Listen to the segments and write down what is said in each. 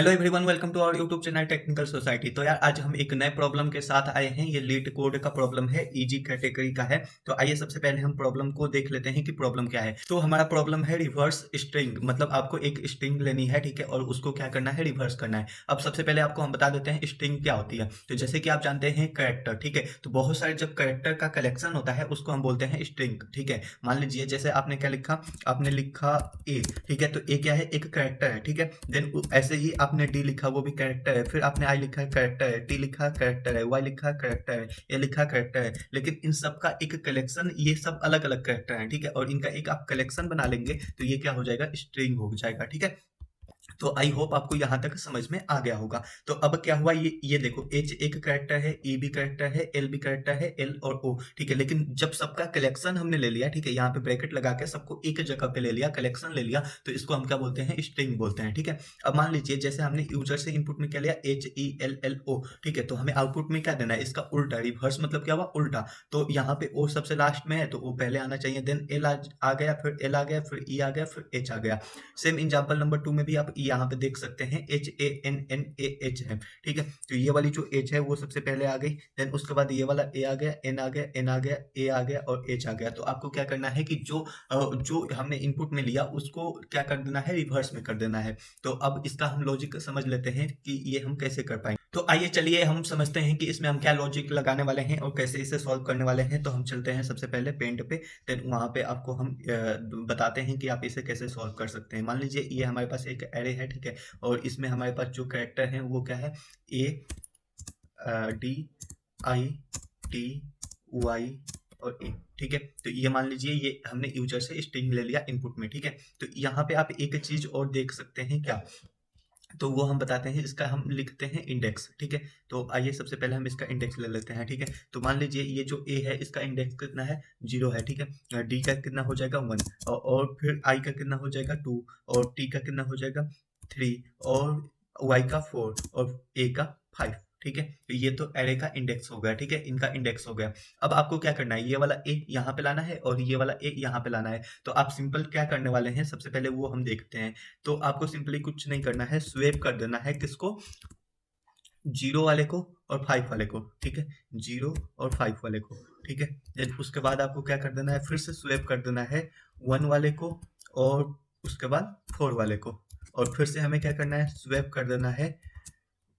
Hello everyone, welcome to our YouTube channel Technical Society. तो यार आज हम एक नए प्रॉब्लम के साथ आए हैं। ये लीड कोड का प्रॉब्लम है, इजी कैटेगरी का है। तो आइए सबसे पहले हम प्रॉब्लम को देख लेते हैं कि प्रॉब्लम क्या है। तो हमारा प्रॉब्लम है रिवर्स स्ट्रिंग, मतलब आपको एक स्ट्रिंग लेनी है, ठीक है, और उसको क्या करना है, रिवर्स करना है। अब सबसे पहले आपको हम बता देते हैं स्ट्रिंग क्या होती है। तो जैसे कि आप जानते हैं कैरेक्टर, ठीक है, तो बहुत सारे जब कैरेक्टर का कलेक्शन होता है उसको हम बोलते हैं स्ट्रिंग, ठीक है। मान लीजिए जैसे आपने क्या लिखा, आपने लिखा ए, ठीक है, तो ए क्या है, एक कैरेक्टर है, ठीक है। देन ऐसे ही आपने डी लिखा, वो भी कैरेक्टर है। फिर आपने आई लिखा है, कैरेक्टर है। टी लिखा, कैरेक्टर है। वाई लिखा, कैरेक्टर है। ए लिखा, कैरेक्टर है। लेकिन इन सब का एक कलेक्शन, ये सब अलग अलग कैरेक्टर हैं, ठीक है, और इनका एक आप कलेक्शन बना लेंगे तो ये क्या हो जाएगा, स्ट्रिंग हो जाएगा, ठीक है। तो आई होप आपको यहाँ तक समझ में आ गया होगा। तो अब क्या हुआ, ये देखो, एच एक कैरेक्टर है, ई भी कैरेक्टर है, एल भी कैरेक्टर है, एल और ओ, ठीक है। लेकिन जब सबका कलेक्शन हमने ले लिया, ठीक है, यहाँ पे ब्रैकेट लगा के सबको एक जगह पे ले लिया, कलेक्शन ले लिया, तो इसको हम क्या बोलते हैं, स्ट्रिंग बोलते हैं, ठीक है। अब मान लीजिए जैसे हमने यूजर से इनपुट में क्या लिया, H E L L O, ठीक है, तो हमें आउटपुट में क्या देना है, इसका उल्टा, रिवर्स मतलब क्या हुआ, उल्टा। तो यहाँ पे ओ सबसे लास्ट में है तो ओ पहले आना चाहिए, देन एल आ गया, फिर एल आ गया, फिर ई आ गया, फिर एच आ गया। सेम एग्जांपल नंबर 2 में भी आप यहाँ पे देख सकते हैं, H A N N A H है, ठीक है। तो ये वाली जो एच है वो सबसे पहले आ गई, देन उसके बाद ये वाला ए आ गया, एन आ गया, एन आ गया, ए आ गया और एच आ गया। तो आपको क्या करना है कि जो हमने इनपुट में लिया उसको क्या कर देना है, रिवर्स में कर देना है। तो अब इसका हम लॉजिक समझ लेते हैं कि ये हम कैसे कर पाएंगे। तो आइए चलिए हम समझते हैं कि इसमें हम क्या लॉजिक लगाने वाले हैं और कैसे इसे सॉल्व करने वाले हैं। तो हम चलते हैं सबसे पहले पेंट पे, देन वहाँ पे आपको हम बताते हैं कि आप इसे कैसे सॉल्व कर सकते हैं। मान लीजिए ये हमारे पास एक एरे है, ठीक है, और इसमें हमारे पास जो कैरेक्टर हैं वो क्या है, A D I T Y और ए, ठीक है। तो ये मान लीजिए ये हमने यूजर से स्ट्रिंग ले लिया इनपुट में, ठीक है। तो यहाँ पे आप एक चीज और देख सकते हैं क्या, तो वो हम बताते हैं, इसका हम लिखते हैं इंडेक्स, ठीक है। तो आइए सबसे पहले हम इसका इंडेक्स ले लेते हैं, ठीक है। तो मान लीजिए ये जो ए है इसका इंडेक्स कितना है, 0 है, ठीक है। डी का कितना हो जाएगा 1, और फिर आई का कितना हो जाएगा 2, और टी का कितना हो जाएगा 3, और वाई का 4 और ए का 5, ठीक है। तो ये तो एरे का इंडेक्स हो गया, ठीक है, इनका इंडेक्स हो गया। अब आपको क्या करना है, ये वाला ए यहाँ पे लाना है और ये वाला ए यहाँ पे लाना है। तो आप सिंपल क्या करने वाले हैं, सबसे पहले वो हम देखते हैं। तो आपको सिंपली कुछ नहीं करना है, स्वेप कर देना है किसको, 0 वाले को और 5 वाले को, ठीक है, 0 और 5 वाले को, ठीक है। देन उसके बाद आपको क्या कर देना है, फिर से स्वेप कर देना है 1 वाले को और उसके बाद 4 वाले को, और फिर से हमें क्या करना है, स्वेप कर देना है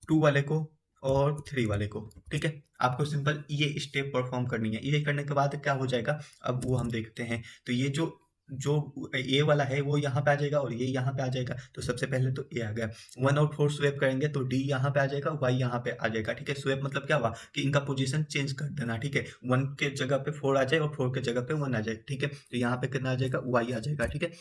2 वाले को और 3 वाले को, ठीक है। आपको सिंपल ये स्टेप परफॉर्म करनी है। ये करने के बाद क्या हो जाएगा, अब वो हम देखते हैं। तो ये जो जो ए वाला है वो यहाँ पे आ जाएगा और ये यहाँ पे आ जाएगा। तो सबसे पहले तो ए आ गया, 1 और 4 स्वेप करेंगे तो डी यहाँ पे आ जाएगा, वाई यहाँ पे आ जाएगा, ठीक है। स्वेप मतलब क्या हुआ कि इनका पोजीशन चेंज कर देना, ठीक है। 1 के जगह पे 4 आ जाए और 4 के जगह पे 1 आ जाए, ठीक है। तो यहाँ पे कितना आ जाएगा, वाई आ जाएगा, ठीक है।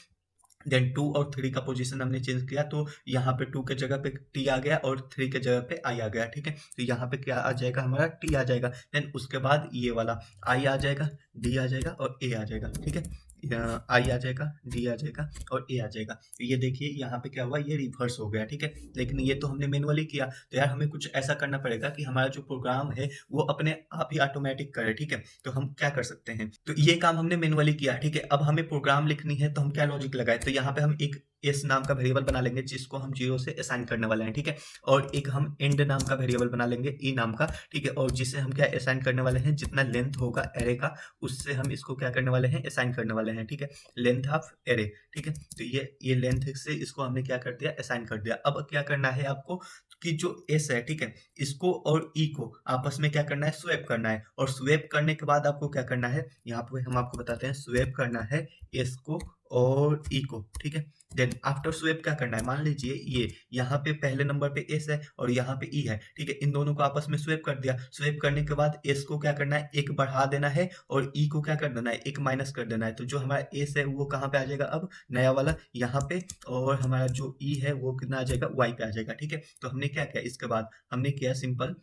देन 2 और 3 का पोजीशन हमने चेंज किया, तो यहाँ पे 2 के जगह पे टी आ गया और 3 के जगह पे आई आ गया, ठीक है। तो यहाँ पे क्या आ जाएगा, हमारा टी आ जाएगा। देन उसके बाद ये वाला आई आ जाएगा, डी आ जाएगा और ए आ जाएगा, ठीक है। आई आ जाएगा, डी आ जाएगा और ए आ जाएगा। तो ये देखिए यहाँ पे क्या हुआ, ये रिवर्स हो गया, ठीक है। लेकिन ये तो हमने मैनुअली किया, तो यार हमें कुछ ऐसा करना पड़ेगा कि हमारा जो प्रोग्राम है वो अपने आप ही ऑटोमेटिक करे, ठीक है। तो हम क्या कर सकते हैं, तो ये काम हमने मैनुअली किया, ठीक है। अब हमें प्रोग्राम लिखनी है तो हम क्या लॉजिक लगाए, तो यहाँ पे हम एक एस नाम का वेरिएबल बना लेंगे जिसको हम 0 से असाइन करने वाले हैं, ठीक है। और एक हम एंड नाम का वेरिएबल बना लेंगे, ई नाम का, ठीक है, और जिसे हम क्या असाइन करने वाले हैं, जितना लेंथ होगा एरे का उससे हम इसको क्या करने वाले हैं, असाइन करने वाले हैं, ठीक है। लेंथ ऑफ एरे, ठीक है। तो ये लेंथ से इसको हमने क्या कर दिया, असाइन कर दिया। अब क्या करना है आपको कि जो एस है, ठीक है, इसको और ई को आपस में क्या करना है, स्वेप करना है। और स्वेप करने के बाद आपको क्या करना है, यहाँ पे हम आपको बताते हैं, स्वेप करना है एस को और ई को, ठीक है। देन आफ्टर स्वेप क्या करना है, मान लीजिए ये यहाँ पे पहले नंबर पे एस है और यहाँ पे ई है, ठीक है। इन दोनों को आपस में स्वेप कर दिया। स्वेप करने के बाद एस को क्या करना है, एक बढ़ा देना है और ई को क्या कर देना है, एक माइनस कर देना है। तो जो हमारा एस है वो कहाँ पे आ जाएगा, अब नया वाला यहाँ पे, और हमारा जो ई है वो कितना आ जाएगा, वाई पे आ जाएगा, ठीक है। तो हमने क्या किया, इसके बाद हमने किया सिंपल,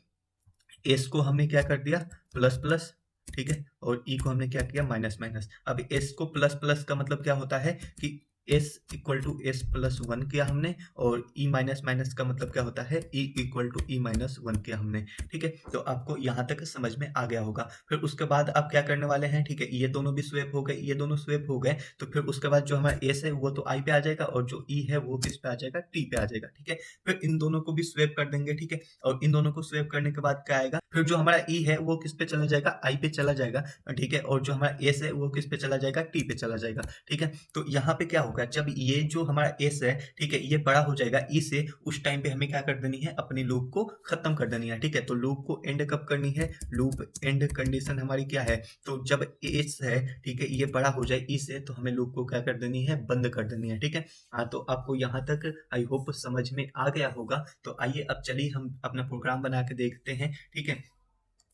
एस को हमने क्या कर दिया, प्लस प्लस, ठीक है, और ई को हमने क्या किया, माइनस माइनस। अब एस को प्लस प्लस का मतलब क्या होता है कि S equal to S plus one किया हमने, और ई माइनस माइनस का मतलब क्या होता है, E equal to E minus one किया हमने। ठीक है, तो आपको यहाँ तक समझ में आ गया होगा। फिर उसके बाद आप क्या करने वाले हैं, ठीक है, ये दोनों भी स्वेप हो गए, ये दोनों स्वेप हो गए, तो फिर उसके बाद जो हमारा एस है वो तो आई पे आ जाएगा, और जो ई है वो किस पे आ जाएगा, टी पे आ जाएगा। ठीक है, फिर इन दोनों को भी स्वेप कर देंगे। ठीक है, और इन दोनों को स्वेप करने के बाद क्या आएगा, फिर जो हमारा ई है वो किस पे चला जाएगा, आई पे चला जाएगा। ठीक है, और जो हमारा एस है वो किस पे चला जाएगा, टी पे चला जाएगा। ठीक है, तो यहाँ पे क्या होगा, जब ये जो हमारा एस है, ठीक है, ये बड़ा हो जाएगा ई से, उस टाइम पे हमें क्या कर देनी है, अपनी लूप को खत्म कर देनी है। ठीक है, तो लूप को एंड कब करनी है, लूप एंड कंडीशन हमारी क्या है, तो जब एस है, ठीक है, ये बड़ा हो जाए ई से, तो हमें लूप को क्या कर देनी है, बंद कर देनी है। ठीक है, हाँ, तो आपको यहाँ तक आई होप समझ में आ गया होगा। तो आइए अब चलिए हम अपना प्रोग्राम बना के देखते हैं। ठीक है,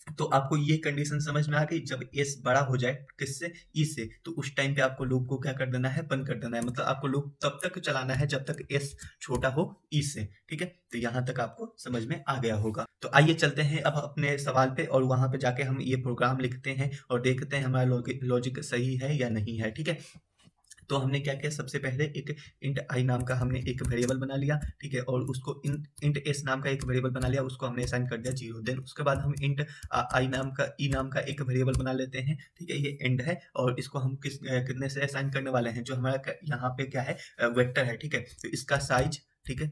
तो आपको ये कंडीशन समझ में आ गई, जब एस बड़ा हो जाए किससे, ई से, तो उस टाइम पे आपको लूप को क्या कर देना है, बंद कर देना है। मतलब आपको लूप तब तक चलाना है जब तक एस छोटा हो ई से। ठीक है, तो यहाँ तक आपको समझ में आ गया होगा। तो आइए चलते हैं अब अपने सवाल पे, और वहां पे जाके हम ये प्रोग्राम लिखते हैं और देखते हैं हमारा लॉजिक सही है या नहीं है। ठीक है, तो हमने क्या किया, सबसे पहले एक इंट आई नाम का हमने एक वेरिएबल बना लिया। ठीक है, और उसको इंट एस नाम का एक वेरिएबल बना लिया, उसको हमने असाइन कर दिया 0। देन उसके बाद हम इंट आई नाम का ई नाम का एक वेरिएबल बना लेते हैं। ठीक है, ये एंड है, और इसको हम कितने से असाइन करने वाले हैं, जो हमारा यहाँ पे क्या है, वेक्टर है। ठीक है, तो इसका साइज, ठीक है,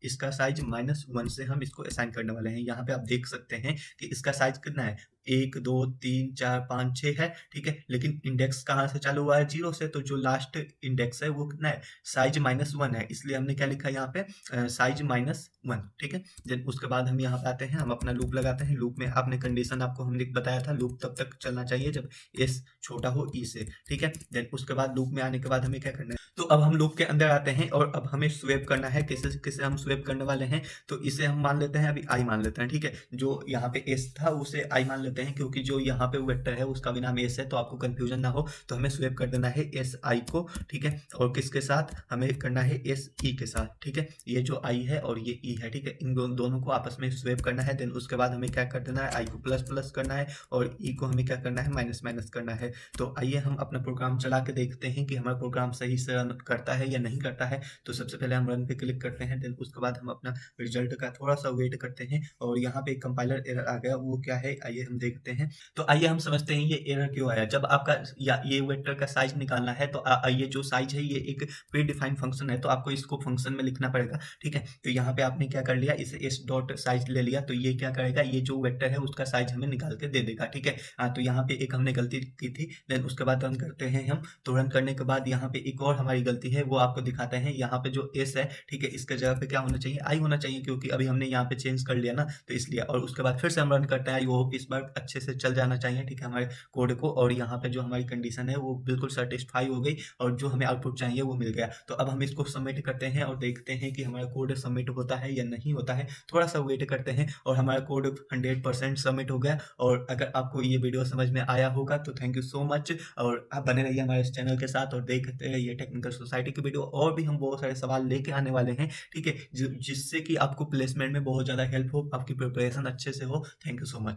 इसका साइज -1 से हम इसको असाइन करने वाले हैं। यहाँ पे आप देख सकते हैं कि इसका साइज कितना है, 1 2 3 4 5 6 है। ठीक है, लेकिन इंडेक्स कहाँ से चालू हुआ है, 0 से, तो जो लास्ट इंडेक्स है वो कितना है, साइज -1 है, इसलिए हमने क्या लिखा है यहाँ पे, साइज -1। ठीक है, देन उसके बाद हम यहाँ पे आते हैं, हम अपना लूप लगाते हैं। लूप में आपने कंडीशन आपको हमने बताया था, लूप तब तक चलना चाहिए जब एस छोटा हो ई से। ठीक है, देन उसके बाद लूप में आने के बाद हमें क्या करना है, तो अब हम लूप के अंदर आते हैं, और अब हमें स्वेप करना है। किसे किसे हम स्वेप करने वाले हैं, तो इसे हम मान लेते हैं अभी आई मान लेते हैं। ठीक है, जो यहाँ पे एस था उसे आई मान लेते हैं, क्योंकि जो यहाँ पे वेक्टर है उसका भी नाम एस है, तो आपको कंफ्यूजन ना हो, तो हमें स्वेप कर देना है एस आई को। ठीक है, और किसके साथ, हमें करना है एस ई के साथ। ठीक है, ये जो आई है और ये ई है। ठीक है, इन दोनों को आपस में स्वेप करना है। देन उसके बाद हमें क्या कर देना है, आई को प्लस प्लस करना है, और ई को हमें क्या करना है, माइनस माइनस करना है। तो आइए हम अपना प्रोग्राम चला के देखते हैं कि हमारा प्रोग्राम सही से रन करता है या नहीं करता है। तो सबसे पहले हम रन पे क्लिक करते हैं, देन उसके बाद हम अपना रिजल्ट का थोड़ा सा वेट करते हैं, और यहाँ पे कंपाइलर एरर आ गया, वो क्या है आइए हम देखते हैं। तो आइए हम समझते हैं ये एरर क्यों आया। जब आपका या ये वेक्टर का साइज निकालना है, तो ये जो साइज है ये एक प्री डिफाइंड फंक्शन है, तो आपको इसको फंक्शन में लिखना पड़ेगा। ठीक है, तो यहाँ पे आपने क्या कर लिया, इसे एस डॉट साइज ले लिया, तो ये क्या करेगा, ये जो वेक्टर है उसका साइज हमें निकाल के दे देगा। ठीक है, तो यहाँ पे एक हमने गलती की थी। देन उसके बाद रन करते हैं हम, तो रन करने के बाद यहाँ पे एक और हमारी गलती है वो आपको दिखाते हैं। यहाँ पे जो एस है, ठीक है, इसके जगह पे क्या होना चाहिए, आई होना चाहिए, क्योंकि अभी हमने यहाँ पे चेंज कर लिया ना, तो इसलिए। और उसके बाद फिर से हम रन करते हैं, वो इस बार अच्छे से चल जाना चाहिए। ठीक है, हमारे कोड को, और यहाँ पे जो हमारी कंडीशन है वो बिल्कुल सेटिस्फाई हो गई, और जो हमें आउटपुट चाहिए वो मिल गया। तो अब हम इसको सबमिट करते हैं और देखते हैं कि हमारा कोड सबमिट होता है या नहीं होता है। थोड़ा सा वेट करते हैं, और हमारा कोड 100% सबमिट हो गया। और अगर आपको ये वीडियो समझ में आया होगा तो थैंक यू सो मच, और आप बने रहिए हमारे इस चैनल के साथ और देखते रहिए टेक्निकल सोसाइटी की वीडियो। और भी हम बहुत सारे सवाल लेके आने वाले हैं, ठीक है, जिससे कि आपको प्लेसमेंट में बहुत ज़्यादा हेल्प हो, आपकी प्रिपरेशन अच्छे से हो। Thank you so much.